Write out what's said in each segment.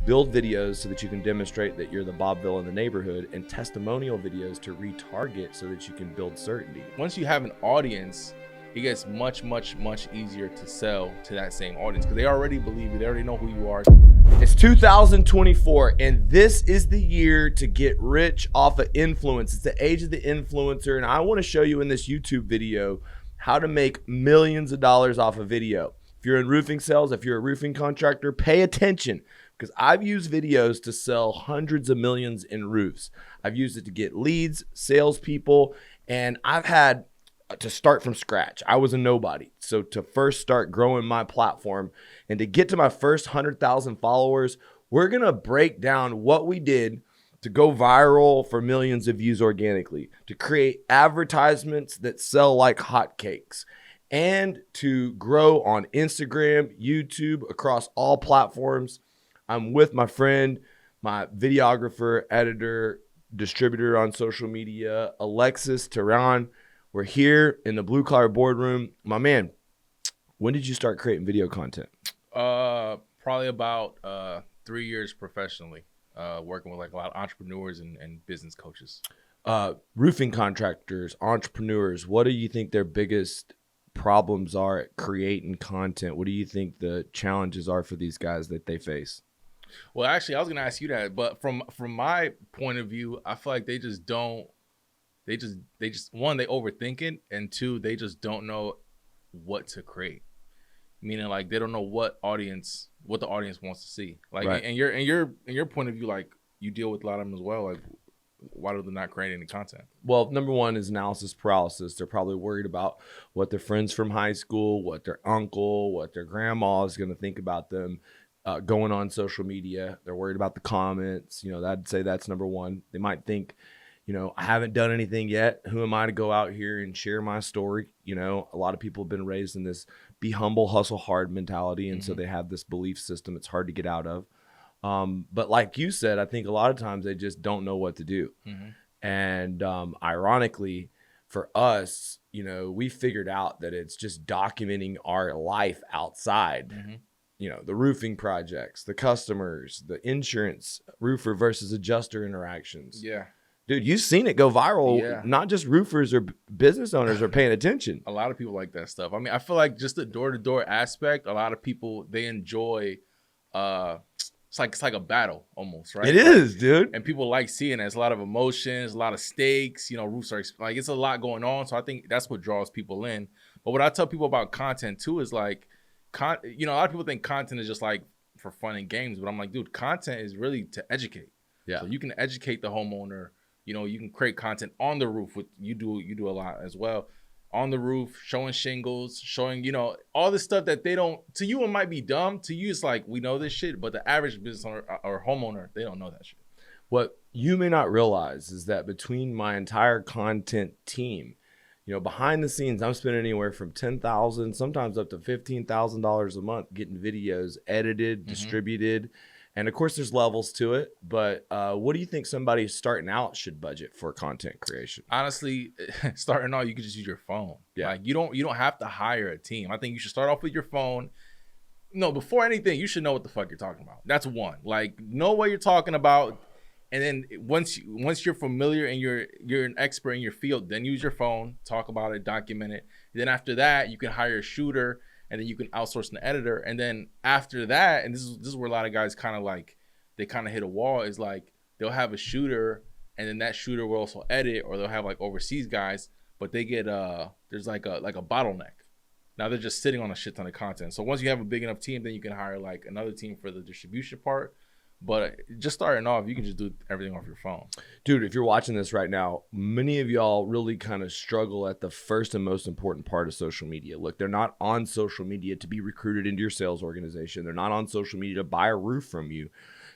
build videos so that you can demonstrate that you're the Bobville in the neighborhood, and testimonial videos to retarget so that you can build certainty. Once you have an audience, it gets much easier to sell to that same audience because they already believe you. They already know who you are. It's 2024, and this is the year to get rich off of influence. It's the age of the influencer, and I want to show you in this YouTube video how to make millions of dollars off of video. If you're in roofing sales, if you're a roofing contractor, pay attention, because I've used videos to sell hundreds of millions in roofs. I've used it to get leads, salespeople, and I've had to start from scratch. I was a nobody. So to first start growing my platform and to get to my first 100,000 followers, we're going to break down what we did to go viral for millions of views organically, to create advertisements that sell like hotcakes, and to grow on Instagram, YouTube, across all platforms. I'm with my friend, my videographer, editor, distributor on social media, Alexis Tehran. We're here in the Blue Collar Boardroom. My man, when did you start creating video content? Probably about 3 years professionally, working with like a lot of entrepreneurs and business coaches. Roofing contractors, entrepreneurs, what do you think their biggest problems are at creating content? What do you think the challenges are for these guys that they face? Well, actually, I was going to ask you that, but from my point of view, I feel like they just don't. They just one, they overthink it, and two, they just don't know what to create. Meaning, like, they don't know what the audience wants to see. Like, right. and your point of view, like, you deal with a lot of them as well. Like, why do they not create any content? Well, number one is analysis paralysis. They're probably worried about what their friends from high school, what their uncle, what their grandma is going to think about them going on social media. They're worried about the comments. You know, I'd say that's number one. They might think, you know, I haven't done anything yet. Who am I to go out here and share my story? You know, a lot of people have been raised in this be humble, hustle hard mentality. And so they have this belief system it's hard to get out of. But like you said, I think a lot of times they just don't know what to do. And ironically, for us, you know, we figured out that it's just documenting our life outside. You know, the roofing projects, the customers, the insurance, roofer versus adjuster interactions. Yeah. Dude, you've seen it go viral. Yeah. Not just roofers or business owners are paying attention. A lot of people like that stuff. I mean, I feel like just the door-to-door aspect, a lot of people, they enjoy, it's like a battle almost, right? It is, dude. And people like seeing it. It's a lot of emotions, a lot of stakes, you know, roofs are, like, it's a lot going on. So I think that's what draws people in. But what I tell people about content too is like, you know, a lot of people think content is just like for fun and games, but I'm like, dude, content is really to educate. Yeah. So you can educate the homeowner. You know, you can create content on the roof. You do a lot as well. On the roof, showing shingles, showing, you know, all this stuff that they don't, to you it might be dumb. To you it's like, we know this shit, but the average business owner or homeowner, they don't know that shit. What you may not realize is that between my entire content team, you know, behind the scenes, I'm spending anywhere from $10,000, sometimes up to $15,000 a month getting videos edited, distributed. And of course, there's levels to it. But what do you think somebody starting out should budget for content creation? Honestly, starting out, you could just use your phone. Yeah. Like you don't have to hire a team. I think you should start off with your phone. No, before anything, you should know what the fuck you're talking about. That's one. Like, know what you're talking about. And then once you're familiar and you're an expert in your field, then use your phone, talk about it, document it. And then after that, you can hire a shooter, and then you can outsource an editor. And then after that, and this is where a lot of guys kind of like, they kind of hit a wall, is like they'll have a shooter, and then that shooter will also edit, or they'll have like overseas guys, but they get there's like a bottleneck. Now they're just sitting on a shit ton of content. So once you have a big enough team, then you can hire like another team for the distribution part. But just starting off, you can just do everything off your phone. Dude, if you're watching this right now, many of y'all really kind of struggle at the first and most important part of social media. Look, they're not on social media to be recruited into your sales organization. They're not on social media to buy a roof from you.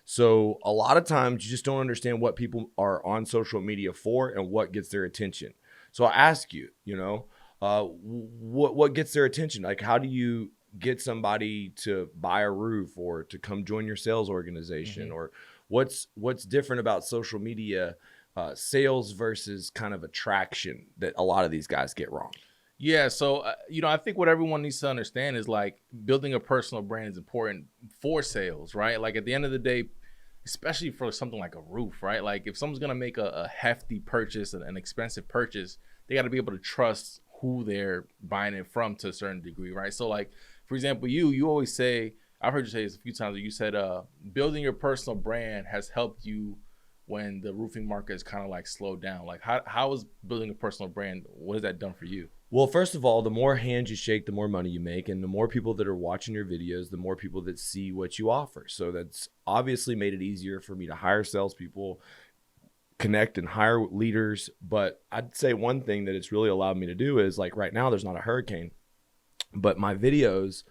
So a lot of times you just don't understand what people are on social media for and what gets their attention. So I ask you, you know, what gets their attention? Like, how do you get somebody to buy a roof or to come join your sales organization? Or what's different about social media sales versus kind of attraction that a lot of these guys get wrong? Yeah, so you know, I think what everyone needs to understand is like building a personal brand is important for sales, right? Like at the end of the day, especially for something like a roof, right? Like if someone's gonna make a hefty purchase, an expensive purchase, they got to be able to trust who they're buying it from to a certain degree, right? So like, for example, you always say, I've heard you say this a few times, you said building your personal brand has helped you when the roofing market is kind of like slowed down. Like how is building a personal brand, what has that done for you? Well, first of all, the more hands you shake, the more money you make. And the more people that are watching your videos, the more people that see what you offer. So that's obviously made it easier for me to hire salespeople, connect and hire leaders. But I'd say one thing that it's really allowed me to do is, like, right now there's not a hurricane, but my videos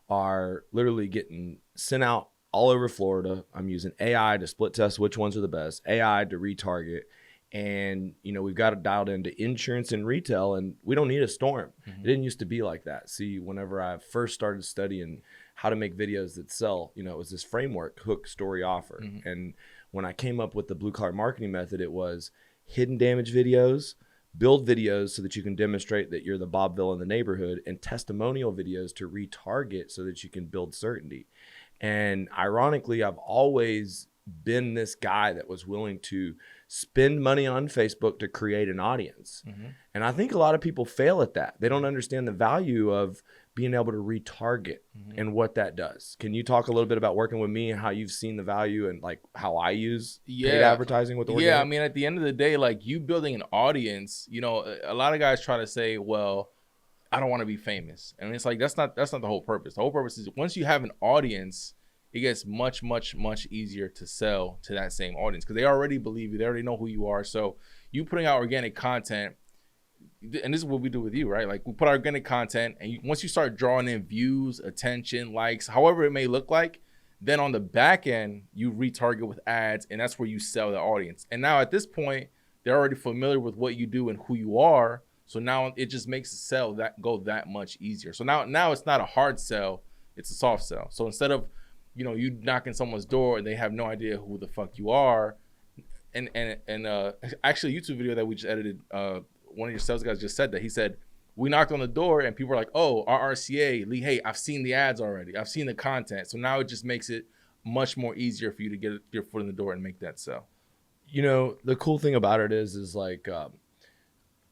are literally getting sent out all over Florida. I'm using AI to split test which ones are the best, AI to retarget. And, you know, we've got it dialed into insurance and retail, and we don't need a storm. It didn't used to be like that. See, whenever I first started studying how to make videos that sell, you know, it was this framework, hook, story, offer. And when I came up with the blue collar marketing method, it was hidden damage videos, build videos so that you can demonstrate that you're the Bobville in the neighborhood, and testimonial videos to retarget so that you can build certainty. And ironically, I've always been this guy that was willing to spend money on Facebook to create an audience. And I think a lot of people fail at that. They don't understand the value of being able to retarget and what that does. Can you talk a little bit about working with me and how you've seen the value and like how I use paid advertising with organic? Yeah, I mean, at the end of the day, like you building an audience, you know, a lot of guys try to say, well, I don't want to be famous. And it's like, that's not the whole purpose. The whole purpose is once you have an audience, it gets much, much, much easier to sell to that same audience because they already believe you. They already know who you are. So you putting out organic content, and this is what we do with you, right? Like we put out organic content, and once you start drawing in views, attention, likes, however it may look like, then on the back end, you retarget with ads, and that's where you sell the audience. And now at this point, they're already familiar with what you do and who you are. So now it just makes the sell that go that much easier. So now it's not a hard sell, it's a soft sell. So instead of, you know, you knocking someone's door and they have no idea who the fuck you are. And actually a YouTube video that we just edited, one of your sales guys just said that. He said, we knocked on the door and people were like, oh, RRCA, Lee, hey, I've seen the ads already. I've seen the content. So now it just makes it much more easier for you to get your foot in the door and make that sell. You know, the cool thing about it is like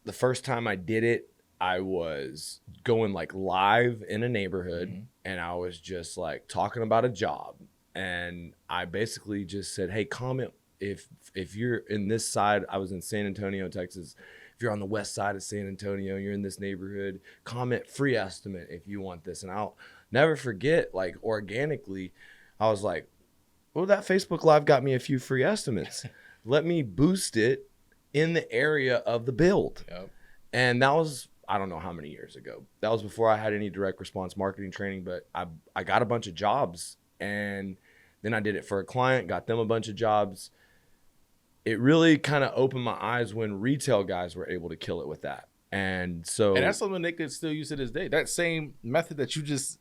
the first time I did it, I was going like live in a neighborhood and I was just like talking about a job. And I basically just said, hey, comment if you're in this side. I was in San Antonio, Texas. If you're on the west side of San Antonio, you're in this neighborhood, comment free estimate if you want this. And I'll never forget, like organically, I was like, well, that Facebook Live got me a few free estimates. Let me boost it in the area of the build. Yep. And that was, I don't know how many years ago. That was before I had any direct response marketing training, but I got a bunch of jobs, and then I did it for a client, got them a bunch of jobs. It really kind of opened my eyes when retail guys were able to kill it with that. And so, and that's something they could still use to this day. That same method that you just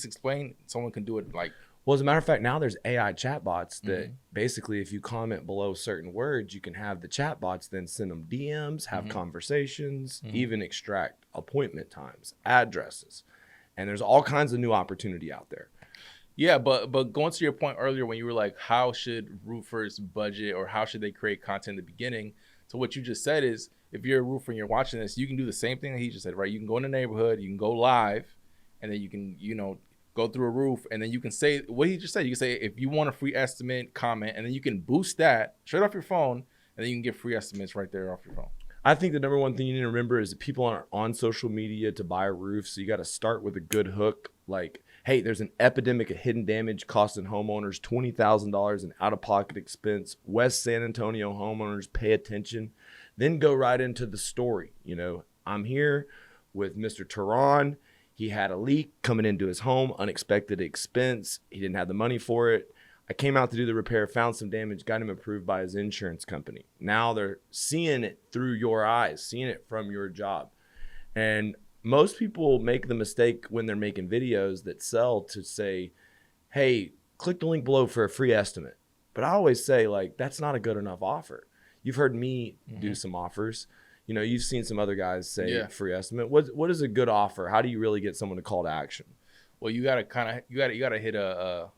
explained, someone can do it like. Well, as a matter of fact, now there's AI chatbots that basically, if you comment below certain words, you can have the chatbots then send them DMs, have conversations, even extract appointment times, addresses. And there's all kinds of new opportunity out there. Yeah, but going to your point earlier when you were like, how should roofers budget or how should they create content in the beginning? So what you just said is, if you're a roofer and you're watching this, you can do the same thing that he just said, right? You can go in the neighborhood, you can go live, and then you can, you know, go through a roof, and then you can say what he just said. You can say, if you want a free estimate, comment, and then you can boost that straight off your phone, and then you can get free estimates right there off your phone. I think the number one thing you need to remember is that people aren't on social media to buy a roof, so you got to start with a good hook. Like, hey, there's an epidemic of hidden damage costing homeowners $20,000 in out-of-pocket expense. West San Antonio homeowners, pay attention. Then go right into the story. You know, I'm here with Mr. Tehran. He had a leak coming into his home, unexpected expense. He didn't have the money for it. I came out to do the repair, found some damage, got him approved by his insurance company. Now they're seeing it through your eyes, seeing it from your job. And most people make the mistake when they're making videos that sell to say, hey, click the link below for a free estimate. But I always say, like, that's not a good enough offer. You've heard me do some offers. You know, you've seen some other guys say free estimate. What is a good offer? How do you really get someone to call to action? Well, you gotta hit a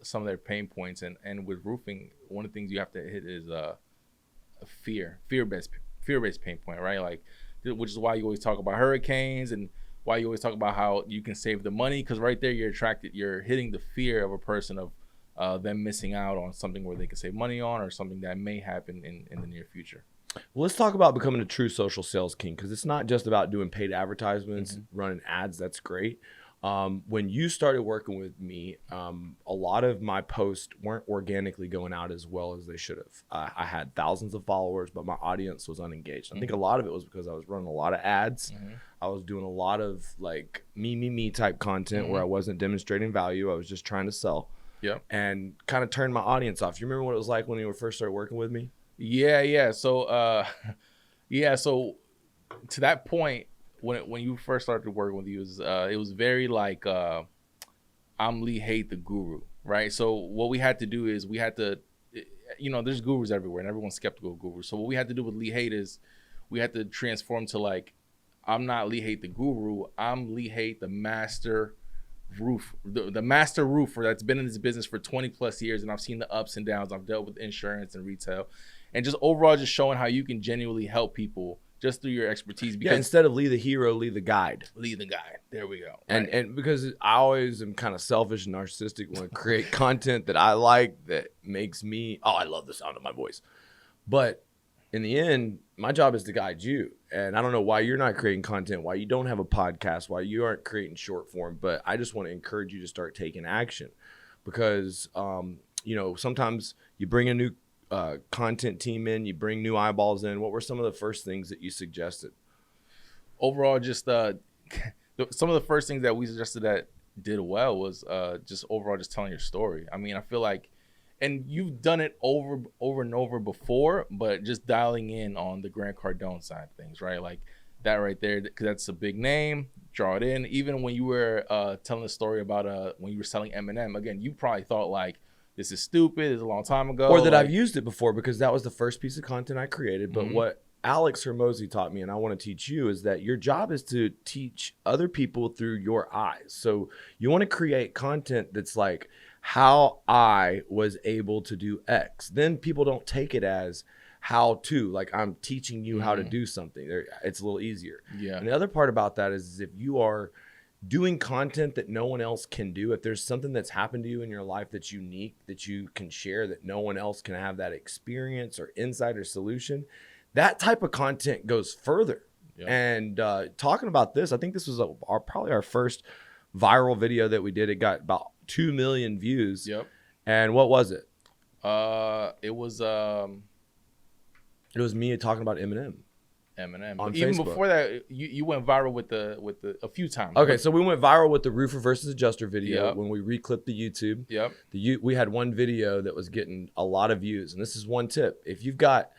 some of their pain points, and with roofing, one of the things you have to hit is a fear-based pain point, right? Like, which is why you always talk about hurricanes and why you always talk about how you can save the money, because right there you're hitting the fear of a person of them missing out on something where they can save money on, or something that may happen in the near future. Well, let's talk about becoming a true social sales king, because it's not just about doing paid advertisements, running ads. That's great. When you started working with me, a lot of my posts weren't organically going out as well as they should have. I had thousands of followers, but my audience was unengaged. I think a lot of it was because I was running a lot of ads. I was doing a lot of like me type content where I wasn't demonstrating value. I was just trying to sell. Yep. And kind of turned my audience off. You remember what it was like when you first started working with me? Yeah. So, so to that point, when you first started working with you, it was very like, I'm Lee Haight, the guru, right? So what we had to do is we had to, there's gurus everywhere and everyone's skeptical of gurus. So what we had to do with Lee Haight is we had to transform to like, I'm not Lee Haight, the guru. I'm Lee Haight, the master the master roofer that's been in this business for 20 plus years, and I've seen the ups and downs. I've dealt with insurance and retail, and just overall just showing how you can genuinely help people just through your expertise. Because instead of Lee the hero, Lee the guide. Lee the guide. There we go. Right. And because I always am kind of selfish and narcissistic, want to create content that I like, that makes me, I love the sound of my voice. But in the end, my job is to guide you. And I don't know why you're not creating content, why you don't have a podcast, why you aren't creating short form, but I just want to encourage you to start taking action, because, sometimes you bring a new content team in, you bring new eyeballs in. What were some of the first things that you suggested? Overall, just some of the first things that we suggested that did well was just overall just telling your story. I mean, I feel like, and you've done it over and over before, but just dialing in on the Grant Cardone side of things, right? Like that right there, because that's a big name. Draw it in. Even when you were telling the story about when you were selling M&M, again, you probably thought like, this is stupid. It's a long time ago. Or that I've used it before, because that was the first piece of content I created. But what Alex Hormozi taught me, and I want to teach you, is that your job is to teach other people through your eyes. So you want to create content that's like how I was able to do X. Then people don't take it as how to, like I'm teaching you how to do something. It's a little easier. Yeah. And the other part about that is if you are doing content that no one else can do, if there's something that's happened to you in your life that's unique, that you can share, that no one else can have that experience or insight or solution, that type of content goes further. Yep. And talking about this, I think this was probably our first viral video that we did. It got about 2 million views. Yep. And what was it? It was me talking about Eminem. On even Facebook. Before that, you went viral with the a few times. Okay, so we went viral with the roofer versus adjuster video when we reclipped the YouTube. Yep. We had one video that was getting a lot of views, and this is one tip: if you've got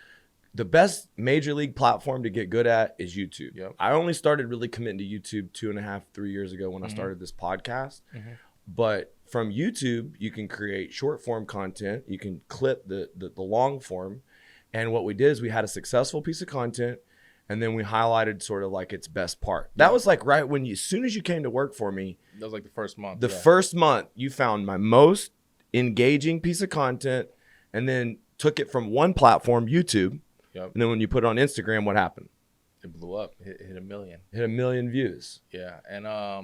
the best major league platform to get good at is YouTube. Yep. I only started really committing to YouTube 2.5-3 years ago when I started this podcast. But from YouTube, you can create short form content. You can clip the long form. And what we did is we had a successful piece of content, and then we highlighted sort of like its best part. That was like right when as soon as you came to work for me. That was like the first month. The first month, you found my most engaging piece of content, and then took it from one platform, YouTube. Yep. And then when you put it on Instagram, what happened? It blew up. Hit 1 million. Hit 1 million views. Yeah, and I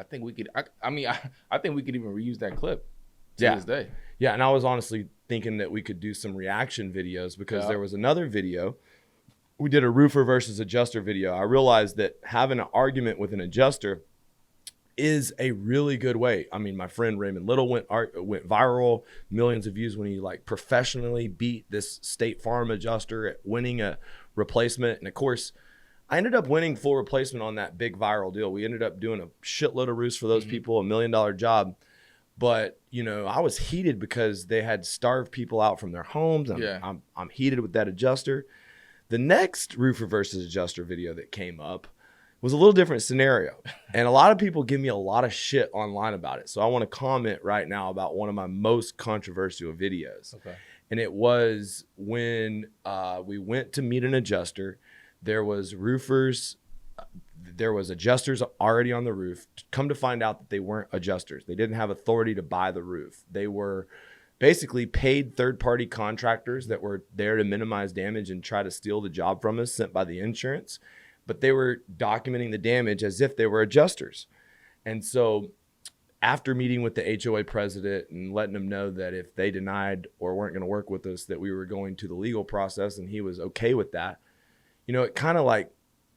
think we could. I think we could even reuse that clip to this day. Yeah, and I was honestly thinking that we could do some reaction videos, because there was another video. We did a roofer versus adjuster video. I realized that having an argument with an adjuster is a really good way. I mean, my friend Raymond Little went viral, millions of views when he like professionally beat this State Farm adjuster at winning a replacement. And of course, I ended up winning full replacement on that big viral deal. We ended up doing a shitload of roofs for those people, $1 million job. But, I was heated because they had starved people out from their homes. I'm heated with that adjuster. The next roofer versus adjuster video that came up was a little different scenario. And a lot of people give me a lot of shit online about it. So I want to comment right now about one of my most controversial videos. Okay. And it was when we went to meet an adjuster. There was roofers there was adjusters already on the roof. Come to find out that they weren't adjusters. They didn't have authority to buy the roof. They were basically paid third-party contractors that were there to minimize damage and try to steal the job from us, sent by the insurance. But they were documenting the damage as if they were adjusters. And so after meeting with the HOA president and letting them know that if they denied or weren't going to work with us, that we were going to the legal process, and he was okay with that, you know, it kind of like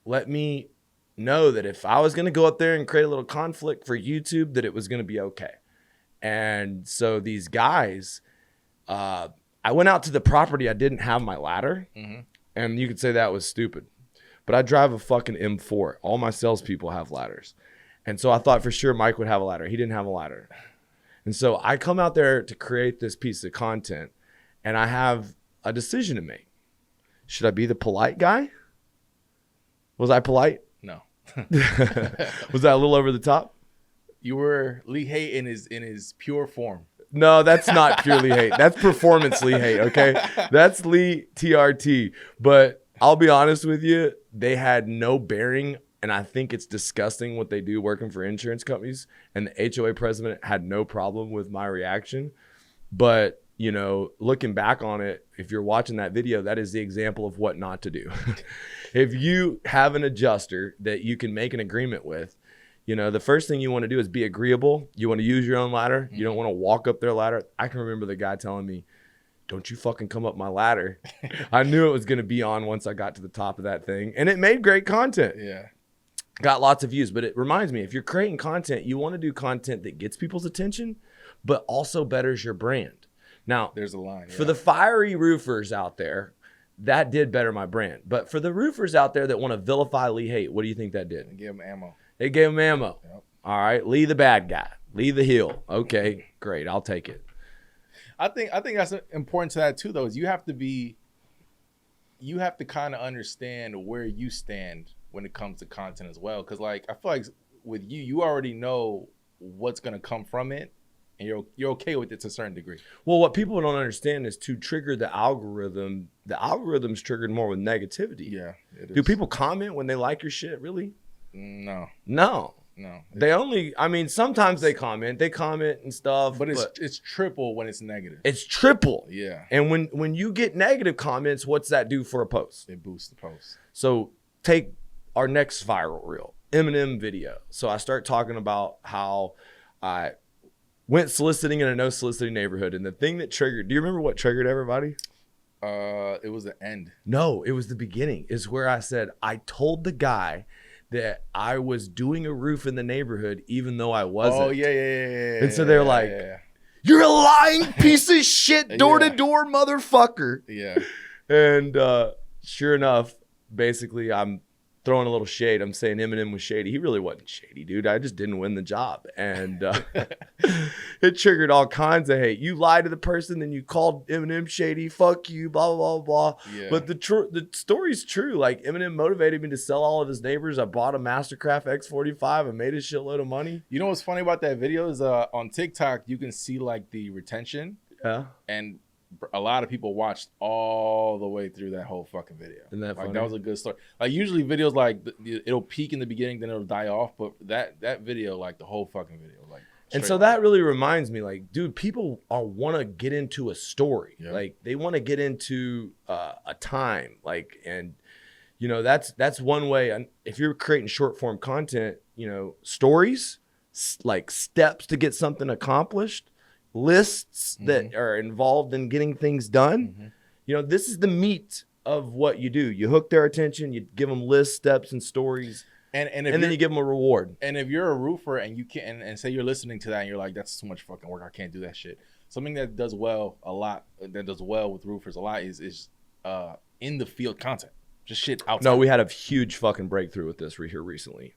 let me know that if I was going to go up there and create a little conflict for YouTube, that it was going to be okay. And so these guys, I went out to the property. I didn't have my ladder. And you could say that was stupid, but I drive a fucking M4. All my salespeople have ladders. And so I thought for sure Mike would have a ladder. He didn't have a ladder. And so I come out there to create this piece of content, and I have a decision to make. Should I be the polite guy? Was I polite? No. Was that a little over the top? You were Lee Hate in his pure form. No, that's not purely hate. That's performance Lee Hate, okay? That's Lee TRT. But I'll be honest with you, they had no bearing, and I think it's disgusting what they do working for insurance companies. And the HOA president had no problem with my reaction. But, you know, looking back on it, if you're watching that video, that is the example of what not to do. If you have an adjuster that you can make an agreement with, you know, the first thing you want to do is be agreeable. You want to use your own ladder. You don't want to walk up their ladder. I can remember the guy telling me, don't you fucking come up my ladder. I knew it was going to be on once I got to the top of that thing. And it made great content. Yeah. Got lots of views. But it reminds me, if you're creating content, you want to do content that gets people's attention, but also betters your brand. Now, There's a line. for the fiery roofers out there, that did better my brand. But for the roofers out there that want to vilify Lee Hate, what do you think that did? Give him ammo. They gave him ammo. Yep. All right, Lee the bad guy. Lee the heel. Okay, great. I'll take it. I think that's important to that too, though, is you have to kind of understand where you stand when it comes to content as well. Because like I feel like with you already know what's gonna come from it, and you're okay with it to a certain degree. Well, what people don't understand is to trigger the algorithm's triggered more with negativity. Yeah. Do people comment when they like your shit, really? No. No. They only, I mean, sometimes they comment and stuff. But it's triple when it's negative. It's triple. Yeah. And when you get negative comments, what's that do for a post? They boost the post. So take our next viral reel, Eminem video. So I start talking about how I went soliciting in a no soliciting neighborhood. And the thing that triggered, do you remember what triggered everybody? It was the end. No, it was the beginning. Is where I said, I told the guy that I was doing a roof in the neighborhood, even though I wasn't. Oh, yeah. And so they're like, you're a lying piece of shit, door-to-door motherfucker. Yeah. And sure enough, basically, I'm throwing a little shade. I'm saying Eminem was shady. He really wasn't shady, dude. I just didn't win the job. And it triggered all kinds of hate. You lied to the person, then you called Eminem shady. Fuck you, blah, blah, blah, blah. Yeah. But the story's true. Like, Eminem motivated me to sell all of his neighbors. I bought a Mastercraft X45 and made a shitload of money. You know what's funny about that video is on TikTok, you can see like the retention. Yeah. And a lot of people watched all the way through that whole fucking video. Isn't that like funny? that was a good story. Like usually videos like it'll peak in the beginning, then it'll die off. But that video, like the whole fucking video, like. And so that really reminds me, like, dude, people want to get into a story. Yeah. Like they want to get into a time, like, and you know, that's one way. And if you're creating short form content, you know, stories, like steps to get something accomplished, lists that are involved in getting things done. You know, this is the meat of what you do. You hook their attention, you give them lists, steps, and stories, and then you give them a reward. And if you're a roofer and you can't, and say you're listening to that and you're like, that's too much fucking work, I can't do that shit. Something that does well with roofers a lot is in the field content, just shit outside. No, we had a huge fucking breakthrough with this here recently.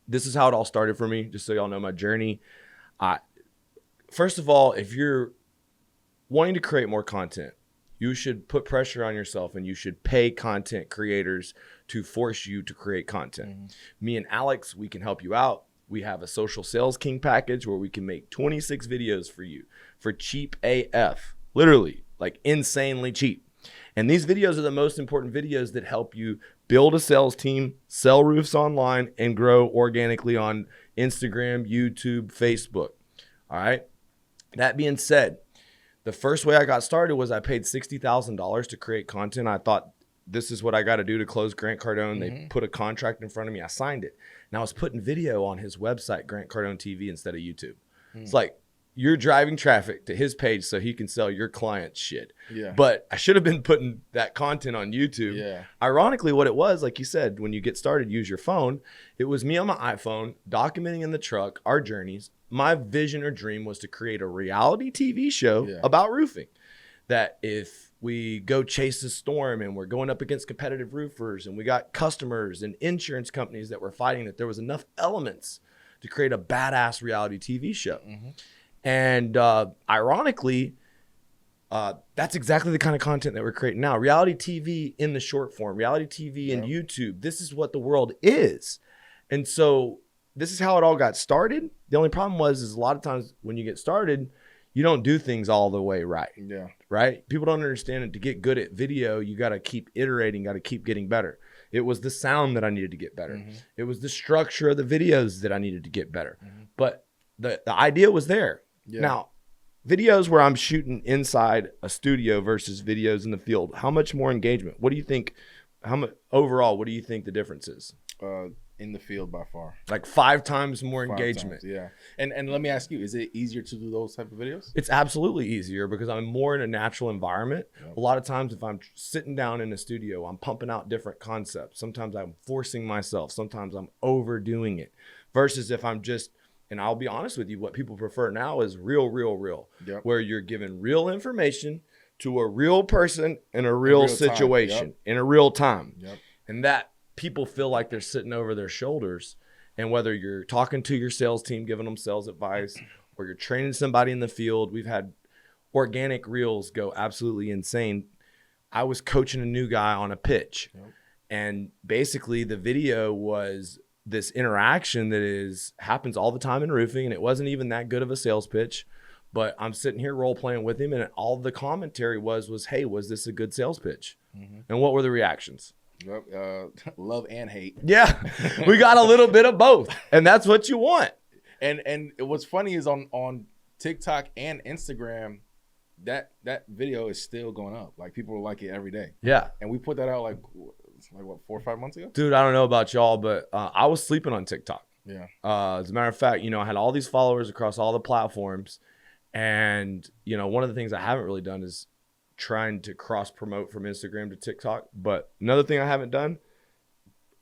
This is how it all started for me, just so y'all know my journey. First of all, if you're wanting to create more content, you should put pressure on yourself and you should pay content creators to force you to create content. Me and Alex, we can help you out. We have a Social Sales King package where we can make 26 videos for you for cheap AF, literally like insanely cheap. And these videos are the most important videos that help you build a sales team, sell roofs online, and grow organically on Instagram, YouTube, Facebook. All right. That being said, the first way I got started was I paid $60,000 to create content. I thought this is what I got to do to close Grant Cardone. They put a contract in front of me. I signed it. And I was putting video on his website, Grant Cardone TV, instead of YouTube. It's like, you're driving traffic to his page so he can sell your client's shit. Yeah. But I should have been putting that content on YouTube. Yeah. Ironically, what it was, like you said, when you get started, use your phone. It was me on my iPhone documenting in the truck our journeys. My vision or dream was to create a reality TV show about roofing. That if we go chase a storm and we're going up against competitive roofers and we got customers and insurance companies that were fighting, that there was enough elements to create a badass reality TV show. And ironically, that's exactly the kind of content that we're creating now. Reality TV in the short form, reality TV and YouTube. This is what the world is. And so this is how it all got started. The only problem is a lot of times when you get started, you don't do things all the way right. Yeah. Right? People don't understand it. To get good at video, you got to keep iterating, got to keep getting better. It was the sound that I needed to get better. It was the structure of the videos that I needed to get better. But the idea was there. Yeah. Now, videos where I'm shooting inside a studio versus videos in the field, how much more engagement? What do you think? How much overall? What do you think the difference is? In the field by far. Like 5 times more engagement. Yeah. And let me ask you, is it easier to do those type of videos? It's absolutely easier because I'm more in a natural environment. A lot of times if I'm sitting down in a studio, I'm pumping out different concepts. Sometimes I'm forcing myself. Sometimes I'm overdoing it. Versus if I'm just, and I'll be honest with you, what people prefer now is real, where you're giving real information to a real person in a real situation in a real time. And that people feel like they're sitting over their shoulders. And whether you're talking to your sales team, giving them sales advice, or you're training somebody in the field, we've had organic reels go absolutely insane. I was coaching a new guy on a pitch. And basically the video was this interaction that happens all the time in roofing, and it wasn't even that good of a sales pitch, but I'm sitting here role playing with him, and all the commentary was, hey, was this a good sales pitch? And what were the reactions? Love and hate. Yeah, we got a little bit of both, and that's what you want. And what's funny is on TikTok and Instagram, that video is still going up. Like people like it every day. Yeah, and we put that out like what, 4 or 5 months ago? Dude, I don't know about y'all, but I was sleeping on TikTok. Yeah. As a matter of fact, I had all these followers across all the platforms. And, one of the things I haven't really done is trying to cross promote from Instagram to TikTok. But another thing I haven't done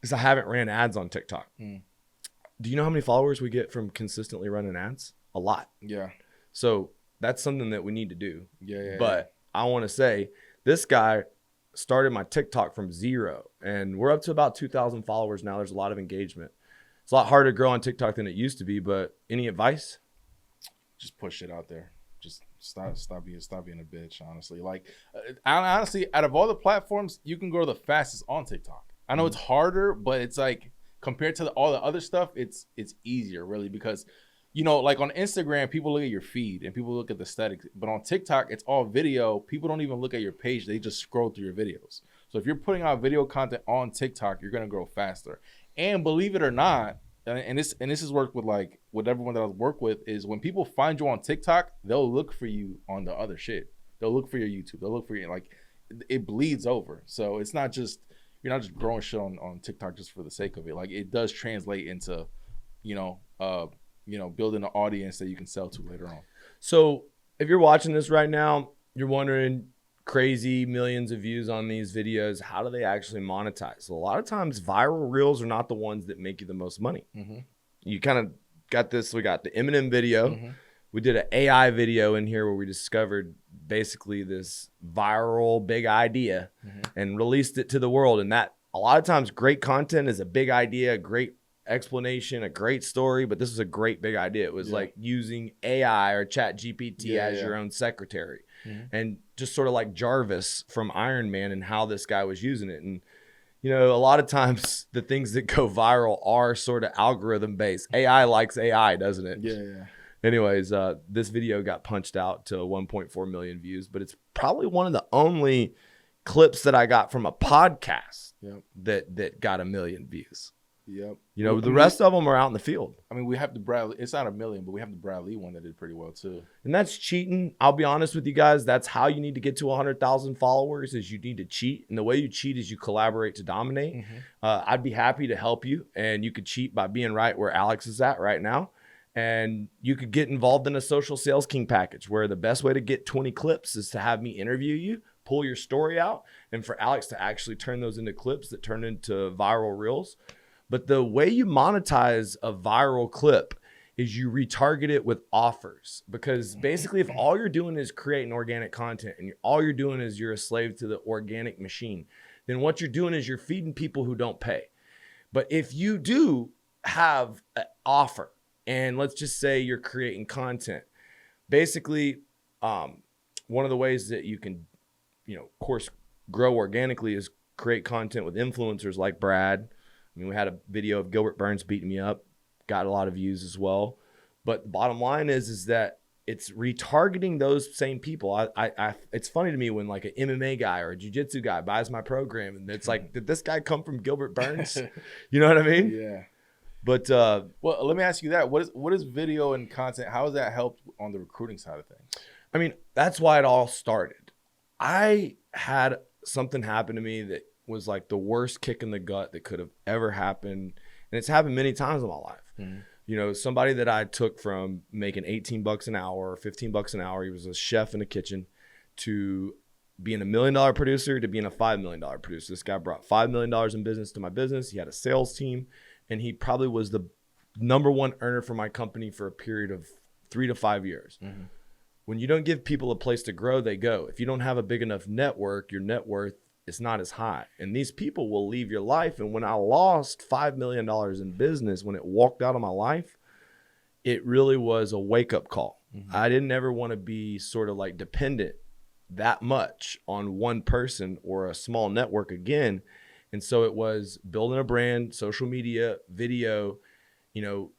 is I haven't ran ads on TikTok. Do you know how many followers we get from consistently running ads? A lot. Yeah. So that's something that we need to do. Yeah. But I want to say this guy started my TikTok from 0, and we're up to about 2,000 followers now. There's a lot of engagement. It's a lot harder to grow on TikTok than it used to be, but any advice? Just push it out there. Just stop being a bitch, honestly. Like, honestly, out of all the platforms, you can grow the fastest on TikTok. I know it's harder, but it's like compared to all the other stuff, it's easier really because like on Instagram, people look at your feed and people look at the aesthetics, but on TikTok, it's all video. People don't even look at your page. They just scroll through your videos. So if you're putting out video content on TikTok, you're going to grow faster. And believe it or not, and this has worked with everyone that I've worked with, is when people find you on TikTok, they'll look for you on the other shit. They'll look for your YouTube. They'll look for you. Like, it bleeds over. So it's not just, you're not just growing shit on TikTok just for the sake of it. Like, it does translate into, building an audience that you can sell to later on. So if you're watching this right now, you're wondering, crazy millions of views on these videos, how do they actually monetize? So a lot of times viral reels are not the ones that make you the most money. You kind of got this. We got the Eminem video. We did an AI video in here where we discovered basically this viral big idea and released it to the world. And that a lot of times great content is a big idea, a great explanation, a great story, but this is a great big idea. It was like using AI or Chat GPT as your own secretary. And just sort of like Jarvis from Iron Man and how this guy was using it. And, a lot of times the things that go viral are sort of algorithm based. AI likes AI, doesn't it? Yeah. Anyways, this video got punched out to 1.4 million views, but it's probably one of the only clips that I got from a podcast Yep. that got 1 million views. Yep. You know, the rest of them are out in the field. I mean, we have the Bradley. It's not 1 million, but we have the Bradley one that did pretty well too. And that's cheating. I'll be honest with you guys. That's how you need to get to 100,000 followers is you need to cheat. And the way you cheat is you collaborate to dominate. Mm-hmm. I'd be happy to help you. And you could cheat by being right where Alex is at right now. And you could get involved in a social sales king package where the best way to get 20 clips is to have me interview you, pull your story out, and for Alex to actually turn those into clips that turn into viral reels. But the way you monetize a viral clip is you retarget it with offers. Because basically, if all you're doing is creating organic content and all you're doing is you're a slave to the organic machine, then what you're doing is you're feeding people who don't pay. But if you do have an offer, and let's just say you're creating content, basically, one of the ways that you can, of course, grow organically is create content with influencers like Brad. I mean, we had a video of Gilbert Burns beating me up, got a lot of views as well. But the bottom line is that it's retargeting those same people. It's funny to me when like an MMA guy or a jiu-jitsu guy buys my program and it's like, did this guy come from Gilbert Burns? You know what I mean? Yeah. But well, let me ask you that. What is video and content? How has that helped on the recruiting side of things? I mean, that's why it all started. I had something happen to me that was like the worst kick in the gut that could have ever happened. And it's happened many times in my life. Mm-hmm. Somebody that I took from making $18 an hour or $15 an hour, he was a chef in a kitchen, to being $1 million producer to being a $5 million producer. This guy brought $5 million in business to my business. He had a sales team, and he probably was the number one earner for my company for a period of 3 to 5 years. Mm-hmm. When you don't give people a place to grow, they go. If you don't have a big enough network, your net worth is not as high. And these people will leave your life. And when I lost $5 million in business, when it walked out of my life, it really was a wake-up call. Mm-hmm. I didn't ever want to be sort of like dependent that much on one person or a small network again. And so it was building a brand, social media, video,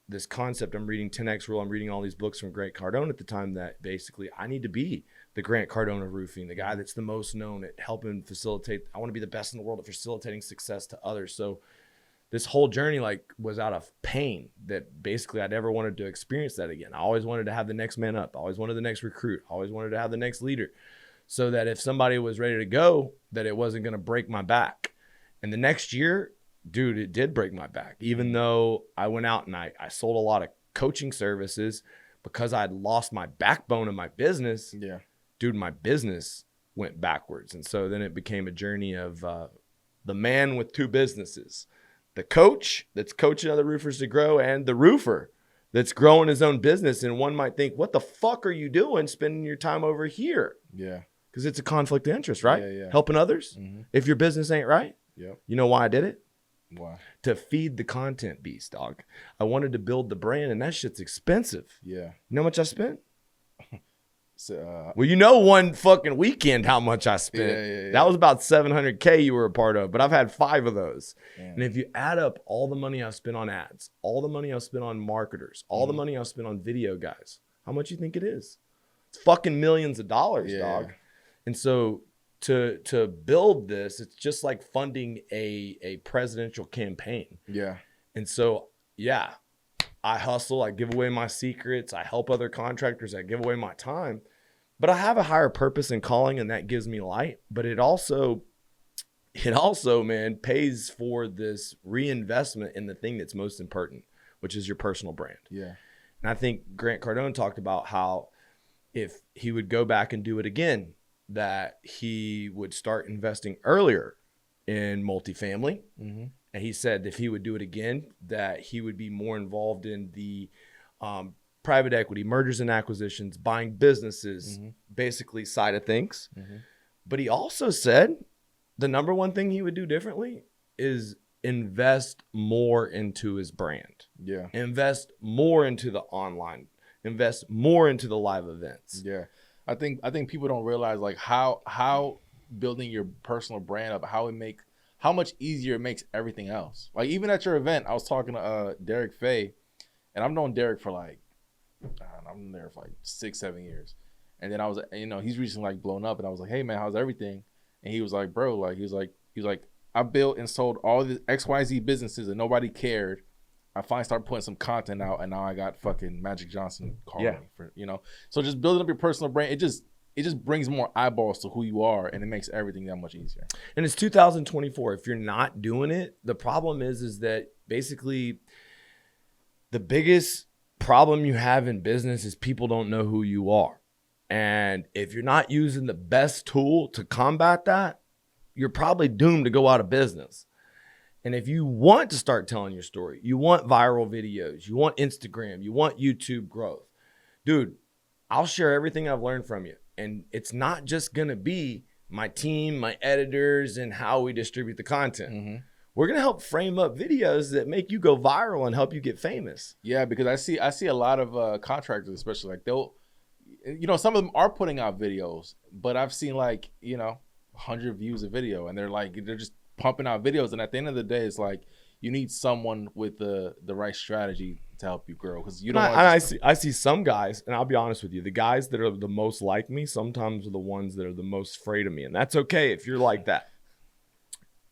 this concept. I'm reading 10X Rule. I'm reading all these books from Grant Cardone at the time that basically I need to be the Grant Cardone of roofing, the guy that's the most known at helping facilitate. I want to be the best in the world at facilitating success to others. So this whole journey was out of pain that basically I never wanted to experience that again. I always wanted to have the next man up. I always wanted the next recruit. I always wanted to have the next leader, so that if somebody was ready to go, that it wasn't going to break my back. And the next year, dude, it did break my back. Even though I went out and I sold a lot of coaching services because I had lost my backbone in my business. Yeah. Dude, my business went backwards. And so then it became a journey of the man with two businesses, the coach that's coaching other roofers to grow, and the roofer that's growing his own business. And one might think, what the fuck are you doing spending your time over here? Yeah. Because it's a conflict of interest, right? Yeah. Helping others. Mm-hmm. If your business ain't right. Yep. You know why I did it? Why? To feed the content beast, dog. I wanted to build the brand, and that shit's expensive. Yeah. You know how much I spent? So, well, one fucking weekend how much I spent. Yeah. That was about $700K you were a part of, but I've had 5 of those. Damn. And if you add up all the money I've spent on ads, all the money I've spent on marketers, all the money I've spent on video guys, how much you think it is? It's fucking millions of dollars, dog. And so to build this, it's just like funding a presidential campaign. Yeah. And so, I hustle, I give away my secrets, I help other contractors, I give away my time, but I have a higher purpose and calling, and that gives me light. But it also, man, pays for this reinvestment in the thing that's most important, which is your personal brand. Yeah. And I think Grant Cardone talked about how if he would go back and do it again, that he would start investing earlier in multifamily. Mm-hmm. And he said if he would do it again, that he would be more involved in the private equity, mergers and acquisitions, buying businesses, basically side of things. Mm-hmm. But he also said the number one thing he would do differently is invest more into his brand. Yeah. Invest more into the online. Invest more into the live events. Yeah. I think people don't realize like how building your personal brand up, how much easier it makes everything else. Like even at your event, I was talking to Derek Fay, and I've known Derek for like, I'm there for like 6-7 years. And then I was, he's recently like blown up, and I was like, hey man, how's everything? And and he was like, bro, like he was like, I built and sold all the XYZ businesses and nobody cared. I finally started putting some content out, and now I got fucking Magic Johnson calling me for, you know. So just building up your personal brand, it just brings more eyeballs to who you are, and it makes everything that much easier. And it's 2024. If you're not doing it, the problem is that basically the biggest problem you have in business is people don't know who you are. And if you're not using the best tool to combat that, you're probably doomed to go out of business. And if you want to start telling your story, you want viral videos, you want Instagram, you want YouTube growth, dude, I'll share everything I've learned from you. And it's not just going to be my team, my editors, and how we distribute the content. Mm-hmm. We're going to help frame up videos that make you go viral and help you get famous. Yeah, because I see a lot of contractors, especially, like they'll, you know, some of them are putting out videos, but I've seen like, you know, 100 views a video, and they're just pumping out videos, and at the end of the day, it's like you need someone with the right strategy to help you grow, because you don't. I see some guys, and I'll be honest with you, the guys that are the most like me sometimes are the ones that are the most afraid of me, and that's okay if you're like that.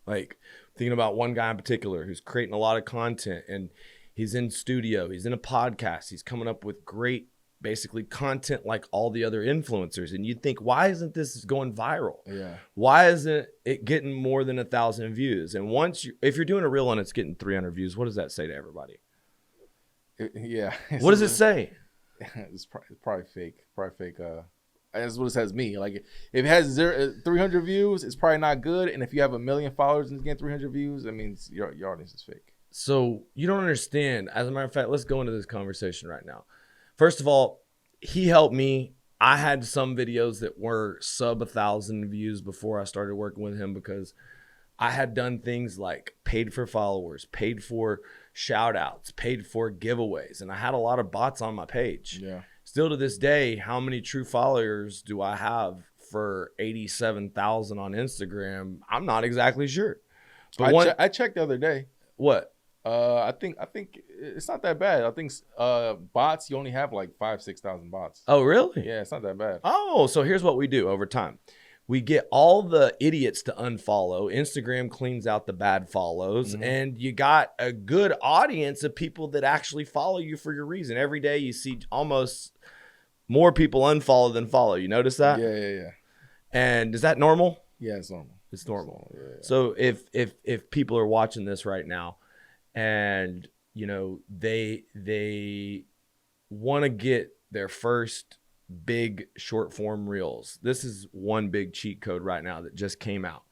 Like thinking about one guy in particular who's creating a lot of content, and he's in studio, he's in a podcast, he's coming up with great basically content like all the other influencers, and you'd think, why isn't this going viral? Yeah. Why isn't it getting more than 1,000 views? And if you're doing a reel and it's getting 300 views, what does that say to everybody? Yeah. What does it say? It's probably fake. Probably fake. That's what it says me. Like if it has 300 views, it's probably not good. And if you have 1 million followers and it's getting 300 views, that means your audience is fake. So you don't understand. As a matter of fact, let's go into this conversation right now. First of all, he helped me. I had some videos that were sub 1,000 views before I started working with him, because I had done things like paid for followers, paid for shout outs, paid for giveaways. And I had a lot of bots on my page. Yeah. Still to this day, how many true followers do I have for 87,000 on Instagram? I'm not exactly sure. But I checked the other day. What? I think it's not that bad. I think bots, you only have like 5,000-6,000 bots. Oh, really? Yeah, it's not that bad. Oh, so here's what we do over time. We get all the idiots to unfollow. Instagram cleans out the bad follows, and you got a good audience of people that actually follow you for your reason. Every day you see almost more people unfollow than follow. You notice that? Yeah. And is that normal? Yeah, it's normal. It's normal. Yeah. So if people are watching this right now, and you know they want to get their first big short form reels, this is one big cheat code right now that just came out,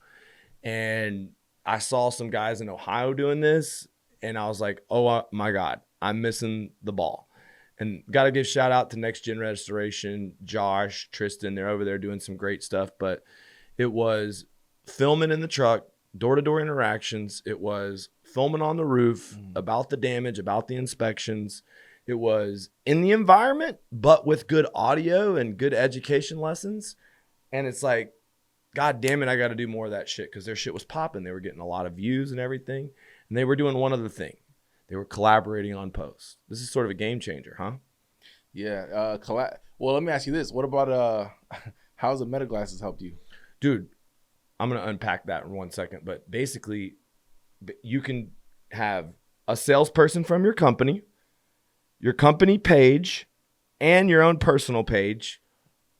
and I saw some guys in Ohio doing this, and I was like, oh my god, I'm missing the ball. And got to give shout out to Next Gen Restoration, Josh, Tristan, they're over there doing some great stuff. But it was filming in the truck, door-to-door interactions. It was filming on the roof, about the damage, about the inspections. It was in the environment, but with good audio and good education lessons. And it's like, God damn it, I got to do more of that shit, because their shit was popping. They were getting a lot of views and everything. And they were doing one other thing. They were collaborating on posts. This is sort of a game changer, huh? Yeah. Well, let me ask you this. What about how's the Meta Glasses helped you? Dude, I'm going to unpack that in 1 second. But basically, you can have a salesperson from your company page, and your own personal page,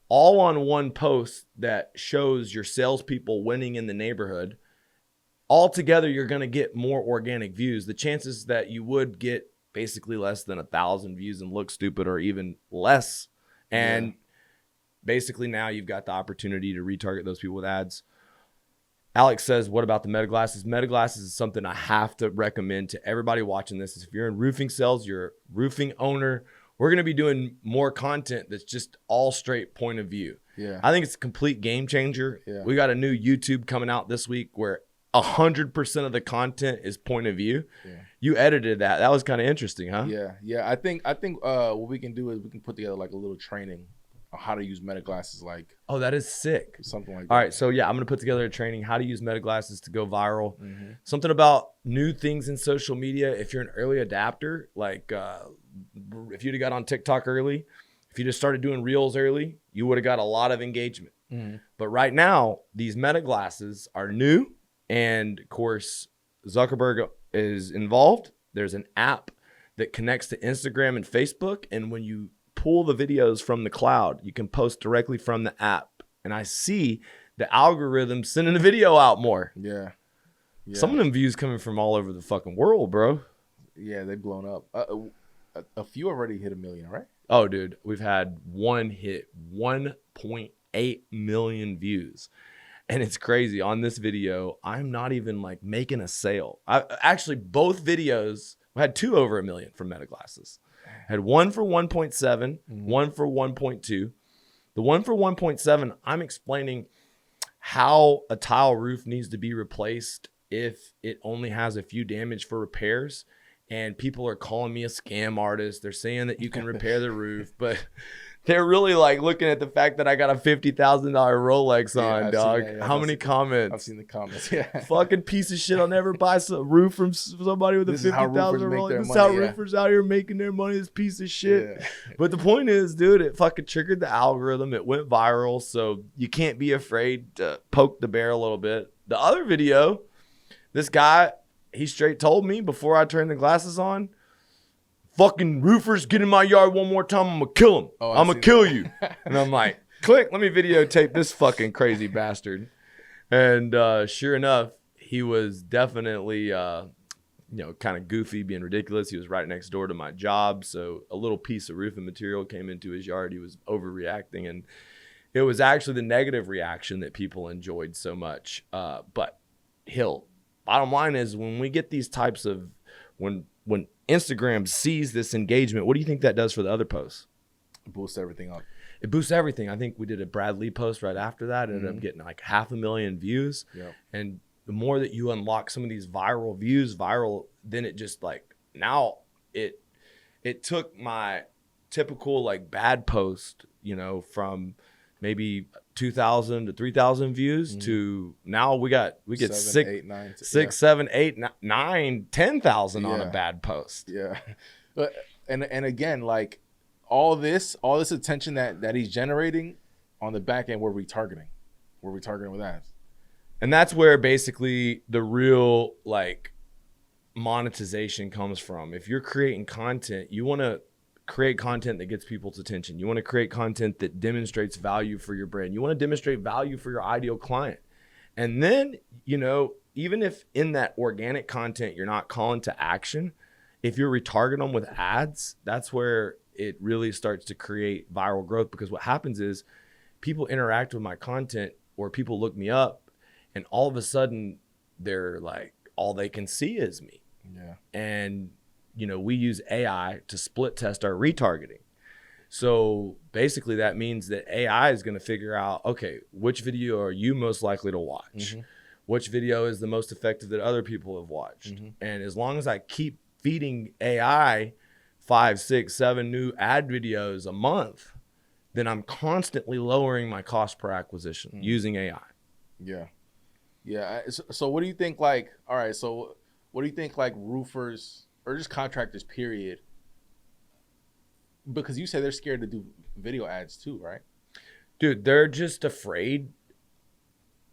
all on one post that shows your salespeople winning in the neighborhood. Altogether, you're going to get more organic views. The chances that you would get basically less than 1,000 views and look stupid are even less. And basically now you've got the opportunity to retarget those people with ads. Alex says, what about the Meta Glasses? Meta Glasses is something I have to recommend to everybody watching this. If you're in roofing sales, you're a roofing owner, we're going to be doing more content that's just all straight point of view. Yeah. I think it's a complete game changer. Yeah. We got a new YouTube coming out this week where 100% of the content is point of view. Yeah. You edited that. That was kind of interesting, huh? Yeah. I think what we can do is we can put together like a little training on how to use Meta Glasses, like Oh, that is sick. something like that. All right, so yeah, I'm going to put together a training, how to use Meta Glasses to go viral. Something about new things in social media. If you're an early adapter, like if you'd have got on TikTok early, If you just started doing reels early, you would have got a lot of engagement. Mm-hmm. But right now, these Meta glasses are new. And of course, Zuckerberg is involved. There's an app that connects to Instagram and Facebook. And when you pull the videos from the cloud, you can post directly from the app. And I see the algorithm sending the video out more. Yeah. Some of them views coming from all over the fucking world, bro. Yeah, they've blown up. A few already hit 1 million, right? Oh, dude, we've had one hit 1.8 million views. And it's crazy. On this video, I'm not even like making a sale. Actually, both videos, I had 2 over 1 million from Meta glasses. I had one for 1.7, one for 1.2. The one for 1.7, I'm explaining how a tile roof needs to be replaced if it only has a few damage for repairs. And people are calling me a scam artist. They're saying that you can repair the roof, but they're really like looking at the fact that I got a $50,000 Rolex on, dog. How many comments? I've seen the comments. Yeah. Fucking piece of shit. I'll never buy some roof from somebody with a $50,000 Rolex. This is how roofers out here making their money. This piece of shit. Yeah. But the point is, dude, it fucking triggered the algorithm. It went viral. So you can't be afraid to poke the bear a little bit. The other video, this guy, he straight told me before I turned the glasses on, fucking roofers get in my yard one more time, I'm gonna kill him. I'm gonna kill you. And I'm like, click, let me videotape this fucking crazy bastard. And sure enough, he was definitely, kind of goofy, being ridiculous. He was right next door to my job. So a little piece of roofing material came into his yard. He was overreacting. And it was actually the negative reaction that people enjoyed so much. But bottom line is, when we get these types of, when Instagram sees this engagement, what do you think that does for the other posts? It boosts everything up. It boosts everything. I think we did a Brad Lee post right after that. It ended up getting like 500,000 views. Yep. And the more that you unlock some of these viral views, then it just like, now it took my typical like bad post, from maybe 2,000 to 3,000 views to now we get 6, 7, 8, 9, 10,000 on a bad post. Yeah. And again, like all this attention that he's generating on the back end, we're retargeting with ads. And that's where basically the real like monetization comes from. If you're creating content, you want to create content that gets people's attention. You want to create content that demonstrates value for your brand. You want to demonstrate value for your ideal client. And then, even if in that organic content you're not calling to action, if you're retargeting them with ads, that's where it really starts to create viral growth. Because what happens is people interact with my content, or people look me up, and all of a sudden they're like, all they can see is me. Yeah. And we use AI to split test our retargeting. So basically that means that AI is going to figure out, okay, which video are you most likely to watch? Mm-hmm. Which video is the most effective that other people have watched? Mm-hmm. And as long as I keep feeding AI 5, 6, 7 new ad videos a month, then I'm constantly lowering my cost per acquisition using AI. Yeah. Yeah. So what do you think, like, all right, so what do you think, like, roofers or just contractors, period? Because you say they're scared to do video ads too, right? Dude, they're just afraid